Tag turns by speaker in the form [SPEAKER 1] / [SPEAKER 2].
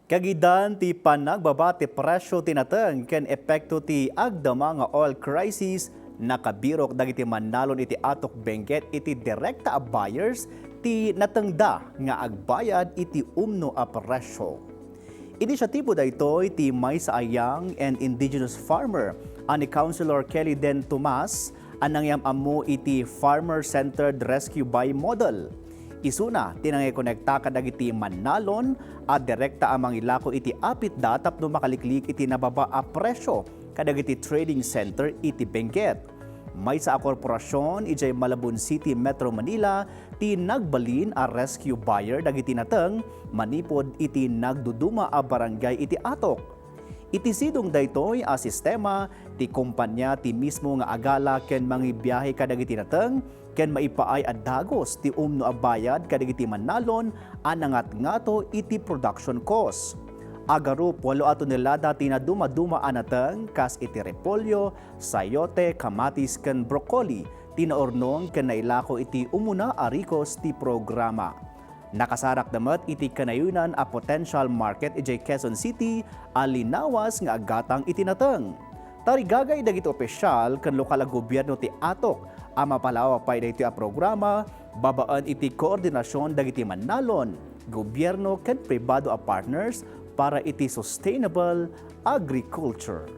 [SPEAKER 1] Kagidan ti panagbaba ti presyo tinateng ken epekto ti agdama nga oil crisis nakabirok dagiti manalon iti atok benggit iti direkta a buyers ti natengda nga agbayad iti umno a presyo. Inisyatibo daytoy ti Maysa Ayang and Indigenous Farmer ani Councilor Kelly Den Tomas anang yamamu iti Farmer-Centered Rescue Buy Model. Isuna, tinangay konekta kadagiti manalon at direkta amang ilako iti apit datap no makaliklik iti nababa a presyo kadagiti trading center iti Benguet. May sa korporasyon ijay Malabon City, Metro Manila ti nagbalin a rescue buyer dagiti nateng manipod iti nagduduma a barangay iti atok. Iti sidong daytoy a sistema ti kumpanya ti mismo nga agala ken mangibiyahe kadagiti nateng ken maipaay a dagos ti umno a bayad kadagiti manalon anangat ngato iti production cost. Agarup 8 tonelada ti naduma-duma anateng kas iti repolyo, sayote, kamatis ken broccoli tinaornong ken nailako iti umuna arikos ti programa. Nakasarak damat iti kanayunan a potential market iti Quezon City alinawas nga agatang itinateng. Tarigagay dagiti opisyal ken lokal a gobyerno ti atok a mapalawa pay daytoy a programa babaan iti koordinasyon dagiti manalon, gobyerno ken pribado a partners para iti sustainable agriculture.